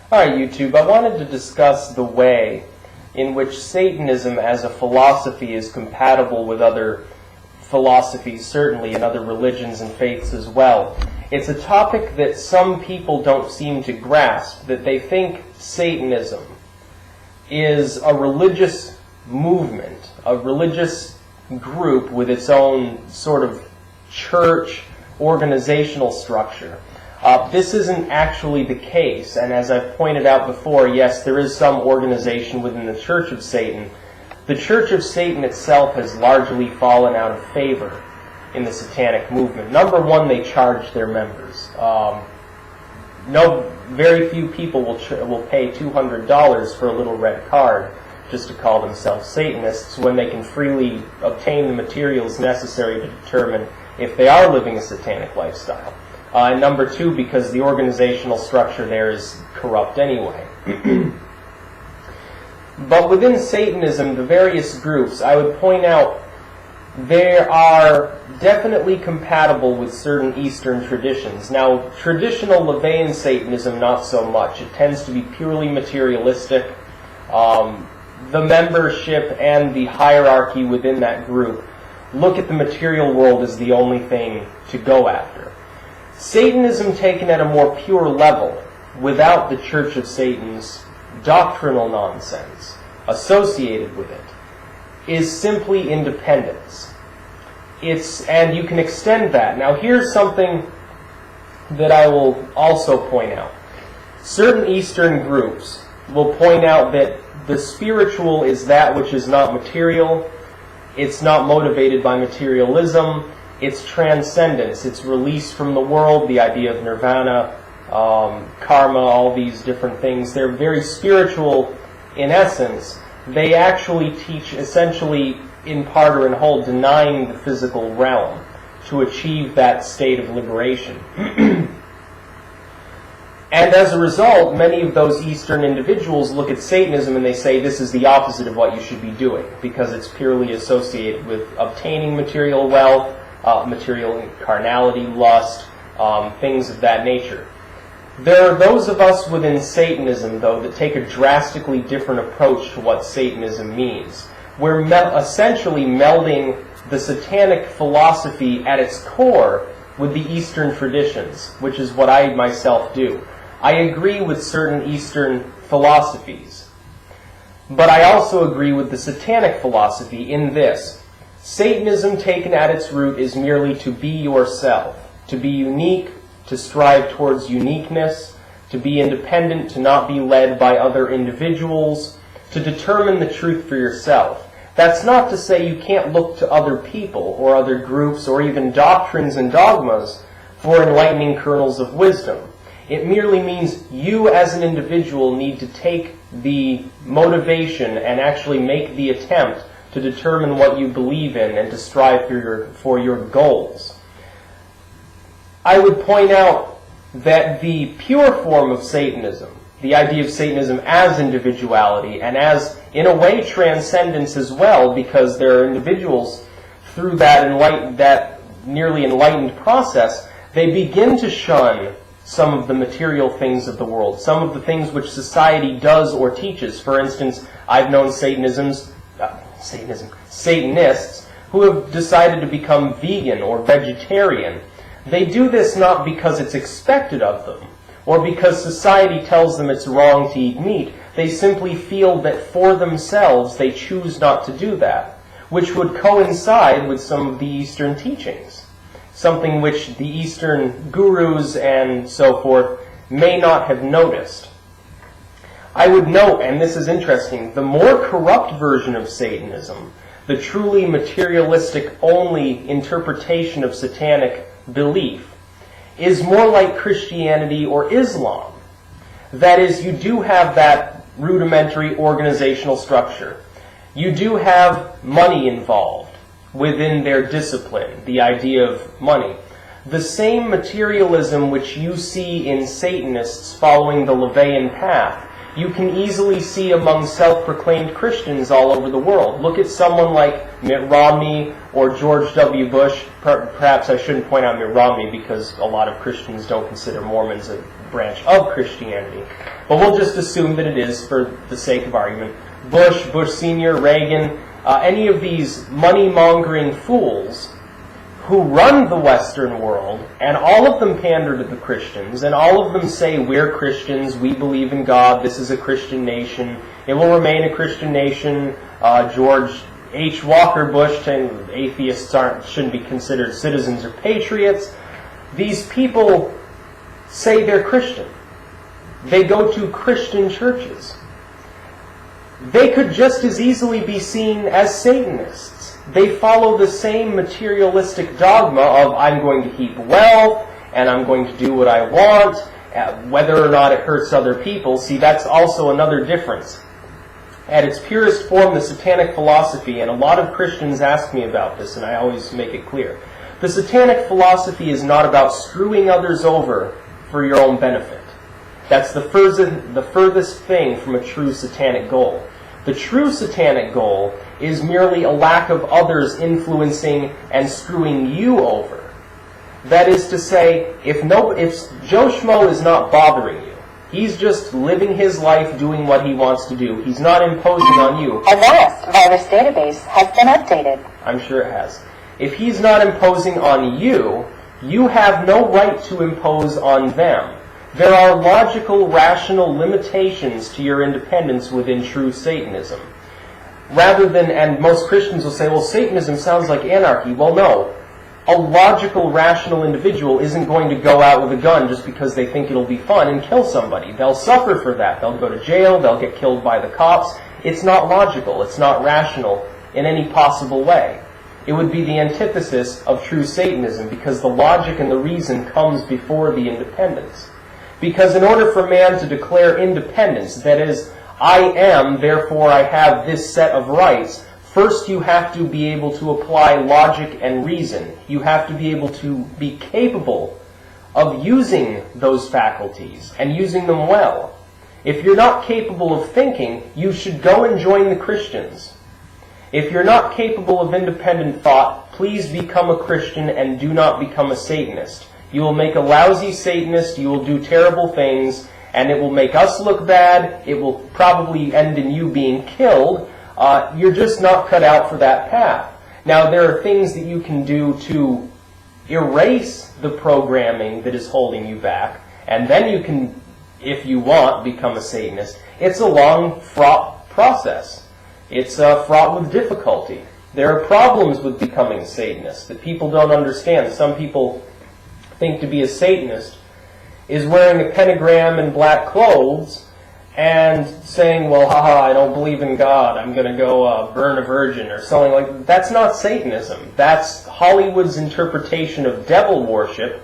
Alright, YouTube, I wanted to discuss the way in which Satanism as a philosophy is compatible with other philosophies, certainly, and other religions and faiths as well. It's a topic that some people don't seem to grasp, that they think Satanism is a religious movement, a religious group with its own sort of church organizational structure. This isn't actually the case, and as I've pointed out before, yes, there is some organization within the Church of Satan. The Church of Satan itself has largely fallen out of favor in the satanic movement. Number one, they charge their members. Very few people will pay $200 for a little red card just to call themselves Satanists when they can freely obtain the materials necessary to determine if they are living a satanic lifestyle. And number two, because the organizational structure there is corrupt anyway. But within Satanism, the various groups, I would point out, they are definitely compatible with certain Eastern traditions. Now, traditional LaVeyan Satanism, not so much. It tends to be purely materialistic. The membership and the hierarchy within that group look at the material world as the only thing to go after. Satanism taken at a more pure level, without the Church of Satan's doctrinal nonsense associated with it, is simply independence. And you can extend that. Now here's something that I will also point out. Certain Eastern groups will point out that the spiritual is that which is not material, it's not motivated by materialism, it's transcendence, it's release from the world, the idea of nirvana, karma, all these different things. They're very spiritual in essence. They actually teach essentially in part or in whole denying the physical realm to achieve that state of liberation. And as a result, many of those Eastern individuals look at Satanism and they say this is the opposite of what you should be doing because it's purely associated with obtaining material wealth, material carnality, lust, things of that nature. There are those of us within Satanism, though, that take a drastically different approach to what Satanism means. We're essentially melding the satanic philosophy at its core with the Eastern traditions, which is what I myself do. I agree with certain Eastern philosophies, but I also agree with the satanic philosophy in this. Satanism taken at its root is merely to be yourself, to be unique, to strive towards uniqueness, to be independent, to not be led by other individuals, to determine the truth for yourself. That's not to say you can't look to other people or other groups or even doctrines and dogmas for enlightening kernels of wisdom. It merely means you as an individual need to take the motivation and actually make the attempt to determine what you believe in and to strive for your goals. I would point out that the pure form of Satanism, the idea of Satanism as individuality and as, in a way, transcendence as well, because there are individuals through that nearly enlightened process, they begin to shun some of the material things of the world, some of the things which society does or teaches. For instance, I've known Satanists who have decided to become vegan or vegetarian. They do this not because it's expected of them, or because society tells them it's wrong to eat meat. They simply feel that for themselves they choose not to do that, which would coincide with some of the Eastern teachings, something which the Eastern gurus and so forth may not have noticed. I would note, and this is interesting, the more corrupt version of Satanism, the truly materialistic only interpretation of satanic belief, is more like Christianity or Islam. That is, you do have that rudimentary organizational structure. You do have money involved within their discipline, the idea of money. The same materialism which you see in Satanists following the LaVeyan path, you can easily see among self-proclaimed Christians all over the world. Look at someone like Mitt Romney or George W. Bush. Perhaps I shouldn't point out Mitt Romney because a lot of Christians don't consider Mormons branch of Christianity. But we'll just assume that it is for the sake of argument. Bush Sr., Reagan, any of these money-mongering fools who run the Western world, and all of them pander to the Christians, and all of them say, we're Christians, we believe in God, this is a Christian nation, it will remain a Christian nation. George H. Walker Bush saying atheists shouldn't be considered citizens or patriots. These people say they're Christian. They go to Christian churches. They could just as easily be seen as Satanists. They follow the same materialistic dogma of I'm going to heap wealth and I'm going to do what I want, whether or not it hurts other people. See, that's also another difference. At its purest form, the Satanic philosophy, and a lot of Christians ask me about this, and I always make it clear. The Satanic philosophy is not about screwing others over for your own benefit. That's the furthest thing from a true Satanic goal. The true Satanic goal is merely a lack of others influencing and screwing you over. That is to say, if Joe Schmo is not bothering you, he's just living his life doing what he wants to do. He's not imposing on you. A vast virus database has been updated. I'm sure it has. If he's not imposing on you, you have no right to impose on them. There are logical, rational limitations to your independence within true Satanism. Rather than, and most Christians will say, well, Satanism sounds like anarchy. Well, no. A logical, rational individual isn't going to go out with a gun just because they think it'll be fun and kill somebody. They'll suffer for that. They'll go to jail. They'll get killed by the cops. It's not logical. It's not rational in any possible way. It would be the antithesis of true Satanism because the logic and the reason comes before the independence. Because in order for man to declare independence, that is, I am, therefore I have this set of rights, first you have to be able to apply logic and reason. You have to be able to be capable of using those faculties and using them well. If you're not capable of thinking, you should go and join the Christians. If you're not capable of independent thought, please become a Christian and do not become a Satanist. You will make a lousy Satanist, you will do terrible things, and it will make us look bad, it will probably end in you being killed. You're just not cut out for that path. Now, there are things that you can do to erase the programming that is holding you back, and then you can, if you want, become a Satanist. It's a long, fraught process. It's fraught with difficulty. There are problems with becoming a Satanist that people don't understand. Some people think to be a Satanist is wearing a pentagram and black clothes and saying, well, haha, I don't believe in God, I'm going to go burn a virgin or something like that. That's not Satanism. That's Hollywood's interpretation of devil worship.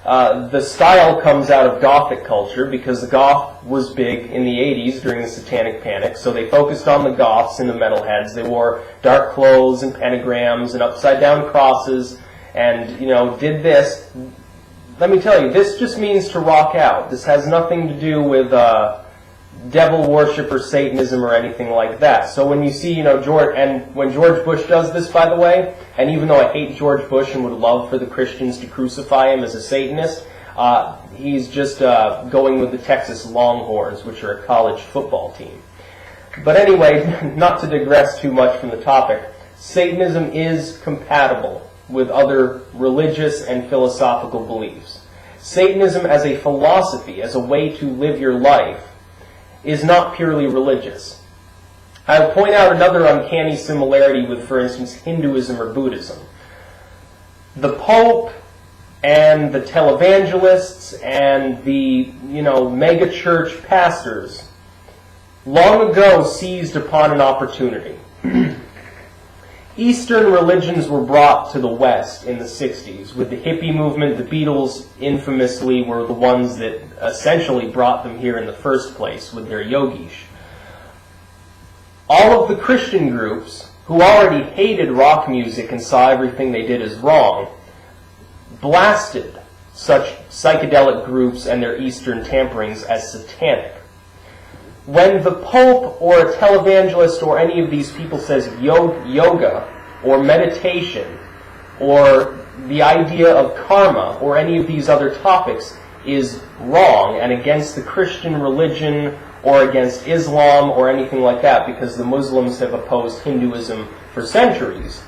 The style comes out of Gothic culture because the Goth was big in the 80s during the Satanic Panic, so they focused on the Goths and the metalheads. They wore dark clothes and pentagrams and upside-down crosses and, did this. Let me tell you, this just means to rock out. This has nothing to do with devil worship or Satanism or anything like that. So when you see, George, and when George Bush does this, by the way, and even though I hate George Bush and would love for the Christians to crucify him as a Satanist, he's just going with the Texas Longhorns, which are a college football team. But anyway, not to digress too much from the topic, Satanism is compatible with other religious and philosophical beliefs. Satanism as a philosophy, as a way to live your life, is not purely religious. I'll point out another uncanny similarity with, for instance, Hinduism or Buddhism. The Pope and the televangelists and the, mega church pastors long ago seized upon an opportunity. Eastern religions were brought to the West in the 60s. With the hippie movement, the Beatles infamously were the ones that essentially brought them here in the first place with their yogish. All of the Christian groups, who already hated rock music and saw everything they did as wrong, blasted such psychedelic groups and their Eastern tamperings as satanic. When the Pope or a televangelist or any of these people says yoga or meditation or the idea of karma or any of these other topics, is wrong and against the Christian religion or against Islam or anything like that, because the Muslims have opposed Hinduism for centuries.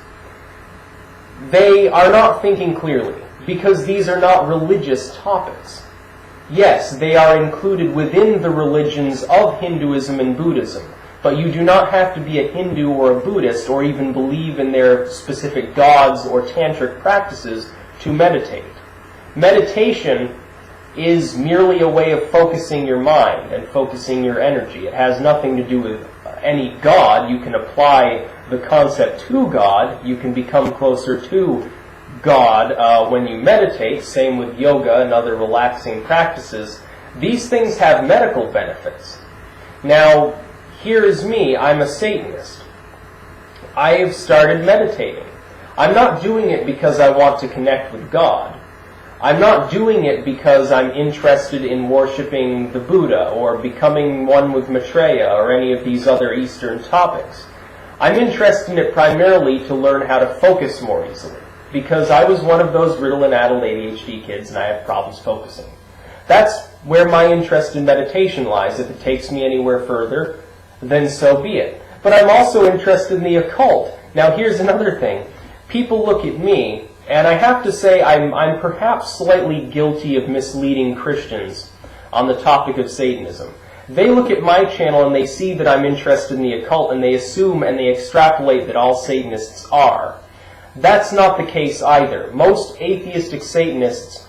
They are not thinking clearly, because these are not religious topics. Yes, they are included within the religions of Hinduism and Buddhism, but you do not have to be a Hindu or a Buddhist or even believe in their specific gods or tantric practices to meditate. Meditation is merely a way of focusing your mind and focusing your energy. It has nothing to do with any god. You can apply the concept to God. You can become closer to God when you meditate. Same with yoga and other relaxing practices. These things have medical benefits. Now, here is me. I'm a Satanist. I have started meditating. I'm not doing it because I want to connect with God. I'm not doing it because I'm interested in worshiping the Buddha or becoming one with Maitreya or any of these other Eastern topics. I'm interested in it primarily to learn how to focus more easily, because I was one of those Ritalin-addled ADHD kids and I have problems focusing. That's where my interest in meditation lies. If it takes me anywhere further, then so be it. But I'm also interested in the occult. Now here's another thing. People look at me, and I have to say I'm perhaps slightly guilty of misleading Christians on the topic of Satanism. They look at my channel and they see that I'm interested in the occult, and they assume and they extrapolate that all Satanists are. That's not the case either. Most atheistic Satanists,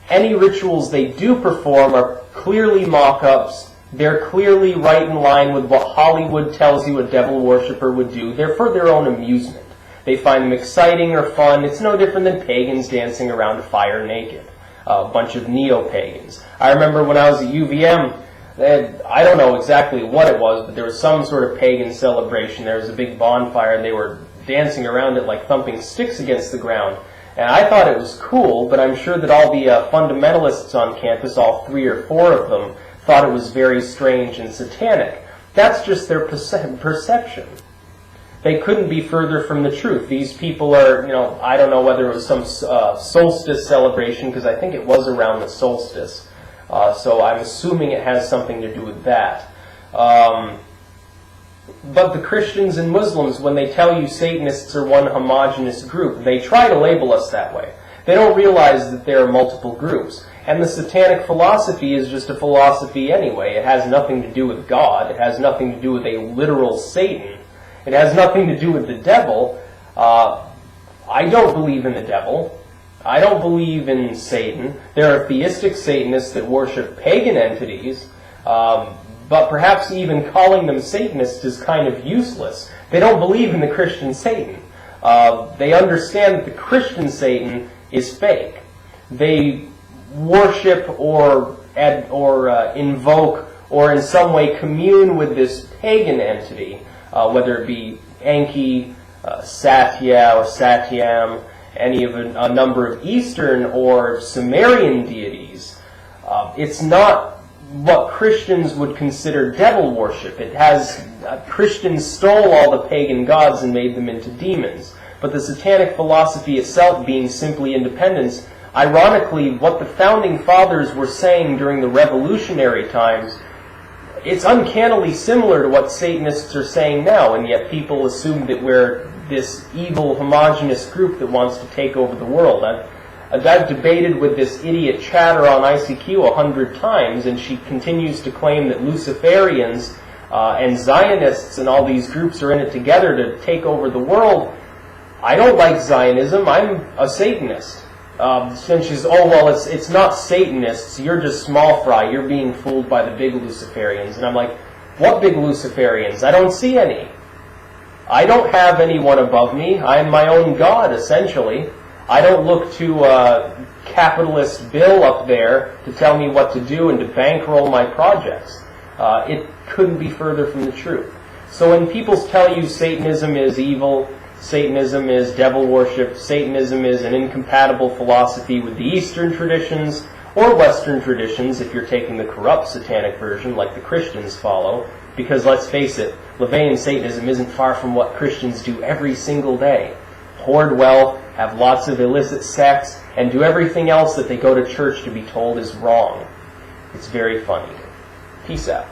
any rituals they do perform are clearly mock-ups. They're clearly right in line with what Hollywood tells you a devil worshipper would do. They're for their own amusement. They find them exciting or fun. It's no different than pagans dancing around a fire naked. A bunch of neo-pagans. I remember when I was at UVM, I don't know exactly what it was, but there was some sort of pagan celebration. There was a big bonfire, and they were dancing around it like thumping sticks against the ground. And I thought it was cool, but I'm sure that all the fundamentalists on campus, all 3 or 4 of them, thought it was very strange and satanic. That's just their perception. They couldn't be further from the truth. These people are, I don't know whether it was some solstice celebration, because I think it was around the solstice. So I'm assuming it has something to do with that. But the Christians and Muslims, when they tell you Satanists are one homogenous group, they try to label us that way. They don't realize that there are multiple groups. And the satanic philosophy is just a philosophy anyway. It has nothing to do with God. It has nothing to do with a literal Satan. It has nothing to do with the devil. I don't believe in the devil. I don't believe in Satan. There are theistic Satanists that worship pagan entities, but perhaps even calling them Satanists is kind of useless. They don't believe in the Christian Satan. They understand that the Christian Satan is fake. They worship or invoke or in some way commune with this pagan entity, whether it be Enki, Satya or Satyam, any of a number of Eastern or Sumerian deities. It's not what Christians would consider devil worship. It has Christians stole all the pagan gods and made them into demons. But the satanic philosophy itself being simply independence, ironically, what the founding fathers were saying during the revolutionary times, it's uncannily similar to what Satanists are saying now, and yet people assume that we're this evil, homogenous group that wants to take over the world. I've debated with this idiot chatter on ICQ 100 times, and she continues to claim that Luciferians and Zionists and all these groups are in it together to take over the world. I don't like Zionism. I'm a Satanist. Then she's, oh, well, it's not Satanists. You're just small fry. You're being fooled by the big Luciferians. And I'm like, what big Luciferians? I don't see any. I don't have anyone above me. I am my own God, essentially. I don't look to capitalist Bill up there to tell me what to do and to bankroll my projects. It couldn't be further from the truth. So when people tell you Satanism is evil, Satanism is devil worship, Satanism is an incompatible philosophy with the Eastern traditions or Western traditions, if you're taking the corrupt satanic version like the Christians follow, because let's face it, LaVeyan Satanism isn't far from what Christians do every single day. hoard wealth, have lots of illicit sex, and do everything else that they go to church to be told is wrong. It's very funny. Peace out.